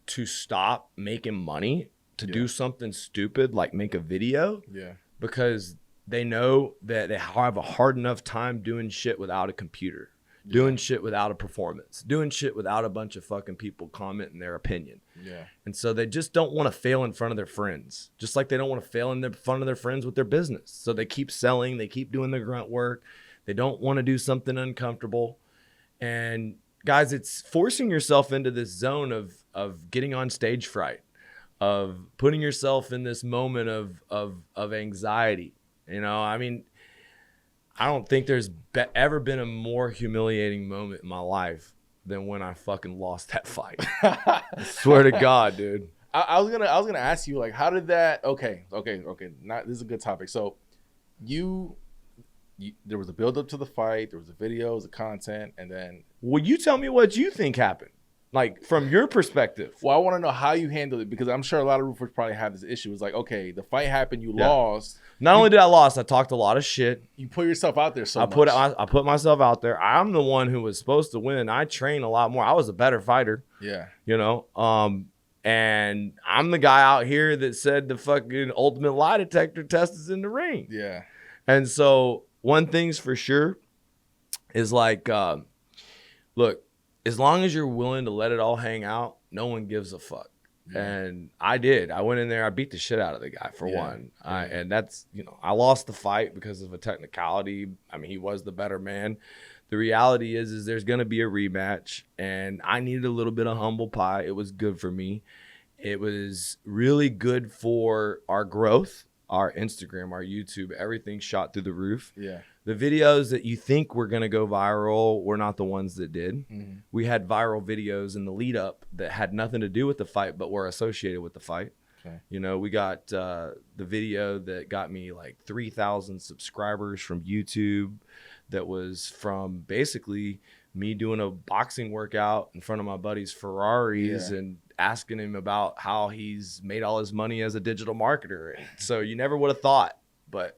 to stop making money to do something stupid like make a video. Yeah. Because they know that they have a hard enough time doing shit without a computer, doing shit without a performance, doing shit without a bunch of fucking people commenting their opinion. Yeah. And so they just don't want to fail in front of their friends, just like they don't want to fail in front of their friends with their business. So they keep selling, they keep doing the grunt work. They don't want to do something uncomfortable. And guys, it's forcing yourself into this zone of getting on stage fright, of putting yourself in this moment of anxiety. I mean, I don't think there's ever been a more humiliating moment in my life than when I fucking lost that fight. I swear to God, dude. I was gonna ask you, like, how did that? Okay. This is a good topic. So, there was a build up to the fight. There was a video, the content, and then. Well, you tell me what you think happened. Like from your perspective. Well, I want to know how you handled it, because I'm sure a lot of roofers probably have this issue. It's like, okay, the fight happened, you lost. Not only did I lost, I talked a lot of shit. You put yourself out there so I much. put myself out there. I'm the one who was supposed to win. I train a lot more. I was a better fighter, Yeah. you know. And I'm the guy out here that said the fucking ultimate lie detector test is in the ring. Yeah. And so one thing's for sure is like, look, as long as you're willing to let it all hang out, no one gives a fuck. Yeah. And I did. I went in there. I beat the shit out of the guy for one. And that's, you know, I lost the fight because of a technicality. I mean, he was the better man. The reality is there's going to be a rematch, and I needed a little bit of humble pie. It was good for me. It was really good for our growth, our Instagram, our YouTube, everything shot through the roof. Yeah. The videos that you think were going to go viral were not the ones that did. Mm-hmm. We had viral videos in the lead up that had nothing to do with the fight, but were associated with the fight. Okay. You know, we got the video that got me like 3,000 subscribers from YouTube. That was from basically me doing a boxing workout in front of my buddy's Ferraris and asking him about how he's made all his money as a digital marketer. And so you never would have thought. But,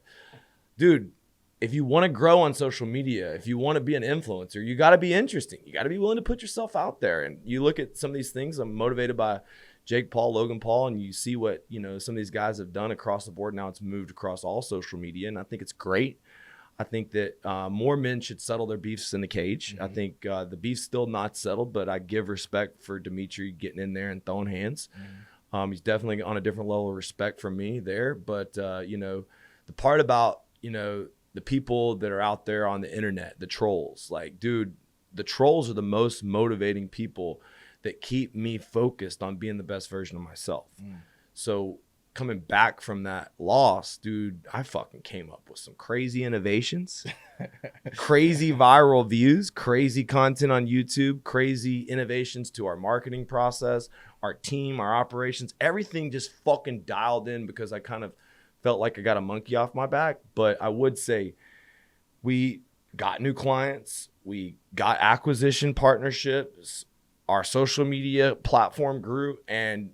dude, if you want to grow on social media, if you want to be an influencer, you got to be interesting. You got to be willing to put yourself out there. And you look at some of these things. I'm motivated by Jake Paul, Logan Paul, and you see what, you know, some of these guys have done across the board. Now it's moved across all social media, and I think it's great. I think that more men should settle their beefs in the cage. Mm-hmm. I think the beef's still not settled, but I give respect for Dimitri getting in there and throwing hands. Mm-hmm. He's definitely on a different level of respect from me there. But, you know, the part about, you know, the people that are out there on the internet, the trolls, like, dude, the trolls are the most motivating people that keep me focused on being the best version of myself. So coming back from that loss, dude, I fucking came up with some crazy innovations, crazy viral views, crazy content on YouTube, crazy innovations to our marketing process, our team, our operations. Everything just fucking dialed in because I kind of felt like I got a monkey off my back. But I would say we got new clients. We got acquisition partnerships. Our social media platform grew. And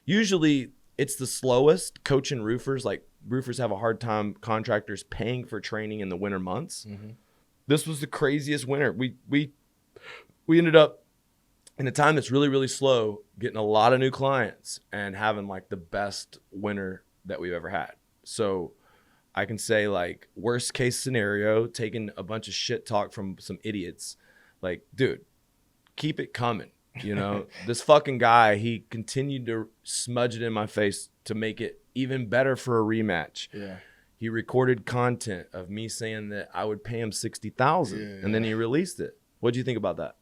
usually it's the slowest coaching roofers. Like, roofers have a hard time contractors paying for training in the winter months. Mm-hmm. This was the craziest winter. We ended up in a time that's really, really slow, getting a lot of new clients and having like the best winter that we've ever had. So I can say, like, worst case scenario, taking a bunch of shit talk from some idiots. Like, dude, keep it coming. You know, this fucking guy, he continued to smudge it in my face to make it even better for a rematch. Yeah. He recorded content of me saying that I would pay him $60,000, and then he released it. What do you think about that?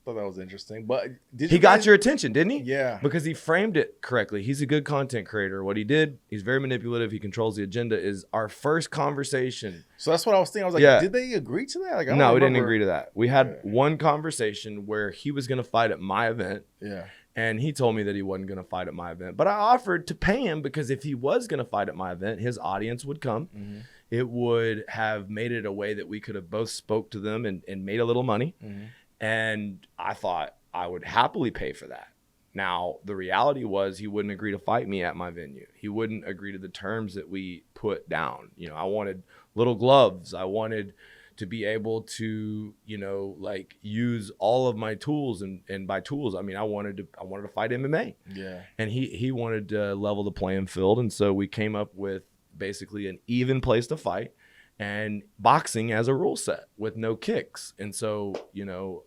Thought that was interesting, but he got your attention, didn't he? Yeah, because he framed it correctly. He's a good content creator. What he did, he's very manipulative. He controls the agenda. Is our first conversation. So that's what I was thinking. I was like, did they agree to that? Like, no, we didn't agree to that. We had one conversation where he was going to fight at my event. Yeah. And he told me that he wasn't going to fight at my event. But I offered to pay him because if he was going to fight at my event, his audience would come. Mm-hmm. It would have made it a way that we could have both spoke to them and made a little money. Mm-hmm. And I thought I would happily pay for that. Now, the reality was he wouldn't agree to fight me at my venue. He wouldn't agree to the terms that we put down. You know, I wanted little gloves. I wanted to be able to, you know, like, use all of my tools. And by tools, I mean, I wanted to fight MMA. Yeah. And he wanted to level the playing field. And so we came up with basically an even place to fight. And boxing as a rule set with no kicks. And so, you know,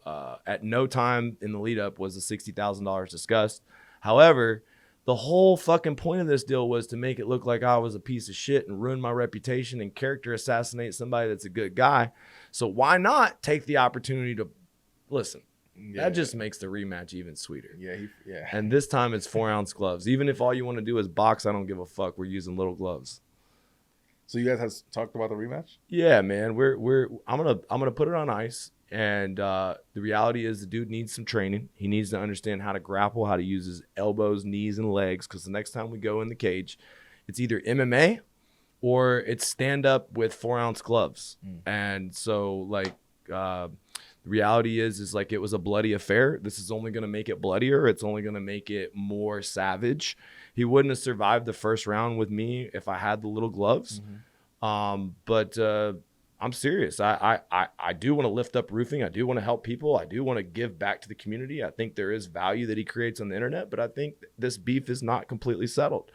at no time in the lead up was the $60,000 discussed. However, the whole fucking point of this deal was to make it look like I was a piece of shit and ruin my reputation and character assassinate somebody that's a good guy. So why not take the opportunity to listen? Yeah. That just makes the rematch even sweeter. Yeah. And this time it's 4-ounce gloves. Even if all you want to do is box, I don't give a fuck. We're using little gloves. So you guys have talked about the rematch? Yeah, man. I'm gonna put it on ice, and the reality is the dude needs some training. He needs to understand how to grapple, how to use his elbows, knees, and legs. Because the next time we go in the cage, it's either MMA or it's stand up with 4-ounce gloves. And so, like, the reality is like, it was a bloody affair. This is only going to make it bloodier. It's only going to make it more savage. He wouldn't have survived the first round with me if I had the little gloves. But I'm serious. I do want to lift up roofing. I do want to help people. I do want to give back to the community. I think there is value that he creates on the internet, but I think this beef is not completely settled.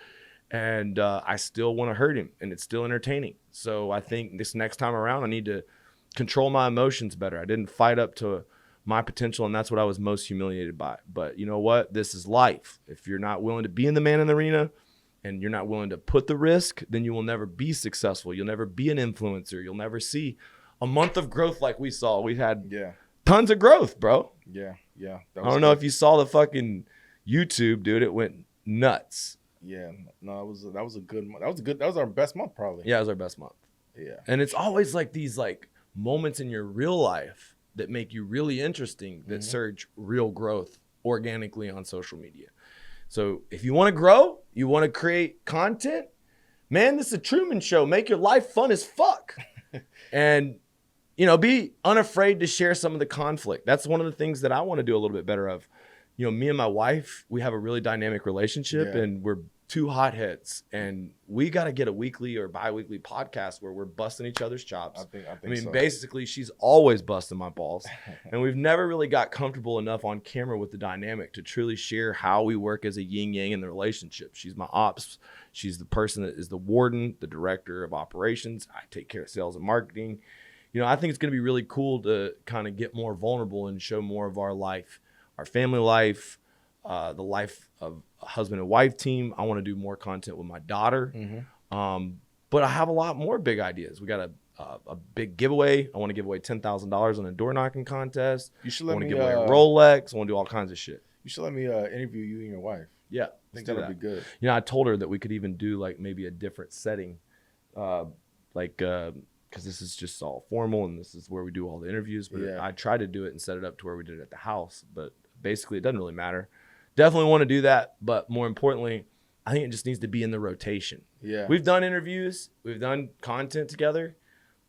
And I still want to hurt him, and it's still entertaining. So I think this next time around, I need to control my emotions better. I didn't fight up to my potential, and that's what I was most humiliated by. But you know what? This is life. If you're not willing to be in the man in the arena and you're not willing to put the risk, then you will never be successful. You'll never be an influencer. You'll never see a month of growth like we saw. We had tons of growth, bro. Yeah. I don't know if you saw the fucking YouTube, dude. It went nuts. Yeah, no, that was a good month. That was our best month, probably. Yeah, it was our best month. Yeah. And it's always like these like moments in your real life that make you really interesting, that surge real growth organically on social media. So if you want to grow, you want to create content, man, this is a Truman Show. Make your life fun as fuck. And, you know, be unafraid to share some of the conflict. That's one of the things that I want to do a little bit better of. You know, me and my wife, we have a really dynamic relationship, and we're two hotheads, and we got to get a weekly or bi-weekly podcast where we're busting each other's chops. I mean, basically, she's always busting my balls, and we've never really got comfortable enough on camera with the dynamic to truly share how we work as a yin-yang in the relationship. She's my ops. She's the person that is the warden, the director of operations. I take care of sales and marketing. You know, I think it's going to be really cool to kind of get more vulnerable and show more of our life, our family life, the life of a husband and wife team. I want to do more content with my daughter. But I have a lot more big ideas. We got a big giveaway. I want to give away $10,000 on a door knocking contest. You should let me give away a Rolex. I want to do all kinds of shit. You should let me interview you and your wife. Yeah, I think that would be good. You know, I told her that we could even do like maybe a different setting, because this is just all formal and this is where we do all the interviews. But I tried to do it and set it up to where we did it at the house. But basically, it doesn't really matter. Definitely want to do that. But more importantly, I think it just needs to be in the rotation. Yeah. We've done interviews. We've done content together.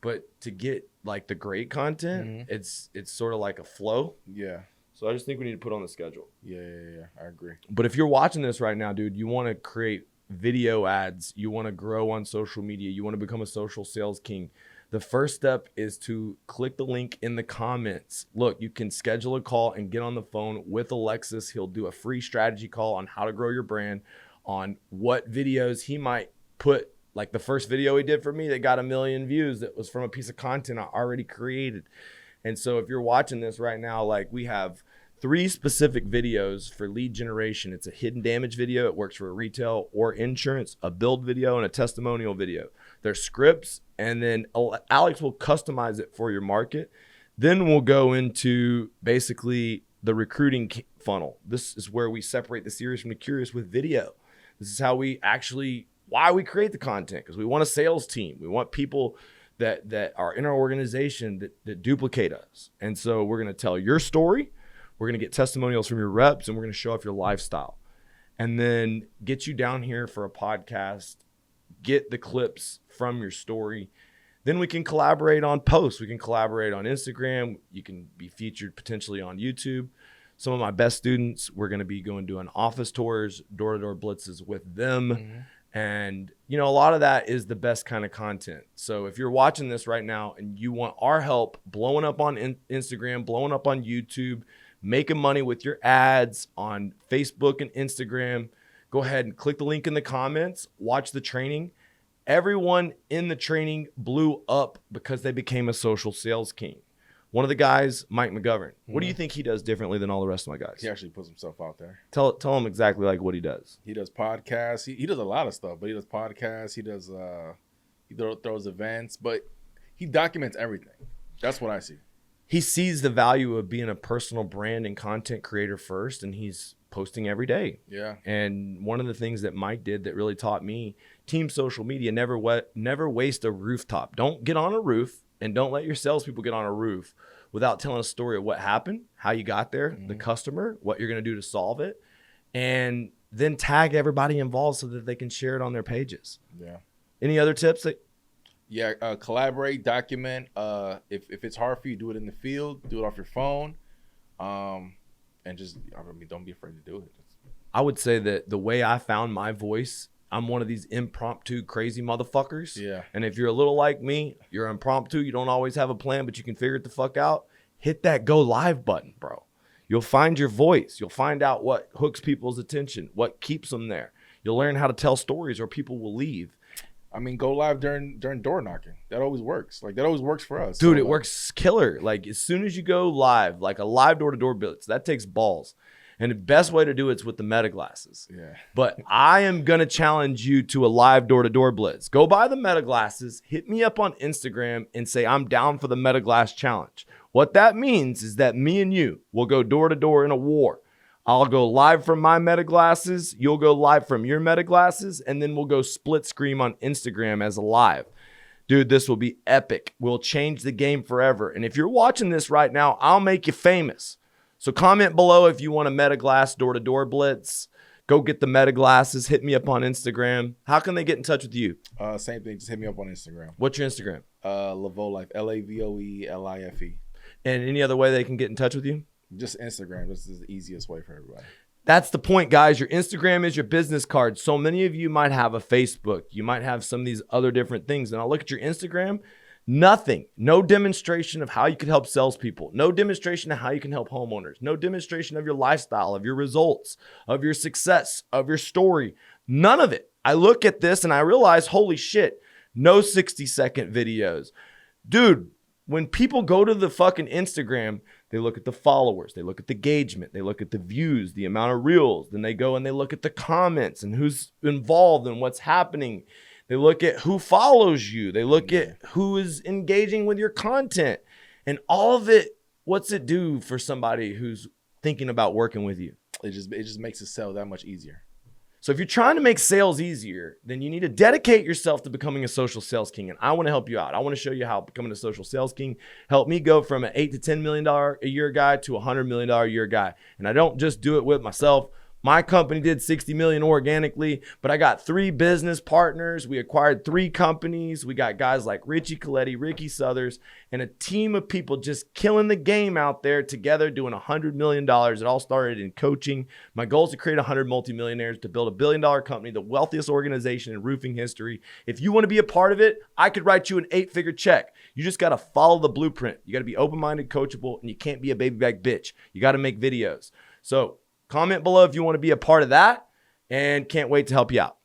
But to get like the great content, it's sort of like a flow. Yeah. So I just think we need to put on the schedule. Yeah. I agree. But if you're watching this right now, dude, you want to create video ads. You want to grow on social media. You want to become a social sales king. The first step is to click the link in the comments. Look, you can schedule a call and get on the phone with Alexis. He'll do a free strategy call on how to grow your brand, on what videos he might put. Like the first video he did for me that got 1 million views, that was from a piece of content I already created. And so if you're watching this right now, like we have 3 specific videos for lead generation. It's a hidden damage video. It works for retail or insurance, a build video, and a testimonial video. They're scripts, and then Alex will customize it for your market. Then we'll go into basically the recruiting funnel. This is where we separate the serious from the curious with video. This is how we actually, why we create the content, because we want a sales team. We want people that are in our organization that duplicate us. And so we're going to tell your story. We're going to get testimonials from your reps, and we're going to show off your lifestyle, and then get you down here for a podcast, get the clips from your story. Then we can collaborate on posts. We can collaborate on Instagram. You can be featured potentially on YouTube. Some of my best students, we're going to be going doing office tours, door-to-door blitzes with them. And, you know, a lot of that is the best kind of content. So if you're watching this right now and you want our help blowing up on Instagram, blowing up on YouTube, making money with your ads on Facebook and Instagram, go ahead and click the link in the comments, watch the training. Everyone in the training blew up because they became a social sales king. One of the guys, Mike McGovern, what do you think he does differently than all the rest of my guys? He actually puts himself out there. Tell him exactly like what he does. He does podcasts. He does a lot of stuff, but he does podcasts. He does he throws events, but he documents everything. That's what I see. He sees the value of being a personal brand and content creator first, and he's posting every day. Yeah. And one of the things that Mike did that really taught me, team social media, never waste a rooftop. Don't get on a roof, and don't let your salespeople get on a roof without telling a story of what happened, how you got there, the customer, what you're going to do to solve it, and then tag everybody involved so that they can share it on their pages. Yeah. Any other tips? Yeah, collaborate, document. If it's hard for you, do it in the field, do it off your phone, and just don't be afraid to do it. I would say that the way I found my voice, I'm one of these impromptu crazy motherfuckers. Yeah. And if you're a little like me, you're impromptu, you don't always have a plan, but you can figure it the fuck out. Hit that go live button, bro. You'll find your voice. You'll find out what hooks people's attention, what keeps them there. You'll learn how to tell stories or people will leave. I mean, go live during door knocking. That always works. Like that always works for us. Dude, So, it works killer. Like as soon as you go live, like a live door-to-door blitz, that takes balls. And the best way to do it's with the Meta glasses. Yeah. But I am going to challenge you to a live door-to-door blitz. Go buy the Meta glasses, hit me up on Instagram and say I'm down for the Meta Glass challenge. What that means is that me and you will go door-to-door in a war. I'll go live from my Meta glasses, you'll go live from your Meta glasses, and then we'll go split screen on Instagram as a live. Dude, this will be epic. We'll change the game forever. And if you're watching this right now, I'll make you famous. So comment below if you want a Meta Glass door-to-door blitz. Go get the Meta glasses. Hit me up on Instagram. How can they get in touch with you? Same thing. Just hit me up on Instagram. What's your Instagram? Lavoe Life, LAVOELIFE. And any other way they can get in touch with you? Just Instagram. This is the easiest way for everybody. That's the point, guys. Your Instagram is your business card. So many of you might have a Facebook. You might have some of these other different things. And I'll look at your Instagram. Nothing. No demonstration of how you could help salespeople. No demonstration of how you can help homeowners. No demonstration of your lifestyle, of your results, of your success, of your story. None of it. I look at this and I realize, holy shit, no 60-second videos. Dude, when people go to the fucking Instagram, they look at the followers, they look at the engagement, they look at the views, the amount of reels. Then they go and they look at the comments and who's involved and what's happening. They look at who follows you. They look at who is engaging with your content. And all of it, what's it do for somebody who's thinking about working with you? It just makes the sell that much easier. So if you're trying to make sales easier, then you need to dedicate yourself to becoming a social sales king. And I want to help you out. I want to show you how becoming a social sales king helped me go from an $8 to $10 million a year guy to a $100 million a year guy. And I don't just do it with myself. My company did 60 million organically, but I got 3 business partners. We acquired 3 companies. We got guys like Richie Coletti, Ricky Southers, and a team of people just killing the game out there together doing $100 million. It all started in coaching. My goal is to create 100 multimillionaires to build $1 billion company, the wealthiest organization in roofing history. If you want to be a part of it, I could write you an 8-figure check. You just got to follow the blueprint. You got to be open-minded, coachable, and you can't be a baby back bitch. You got to make videos. So comment below if you want to be a part of that, and can't wait to help you out.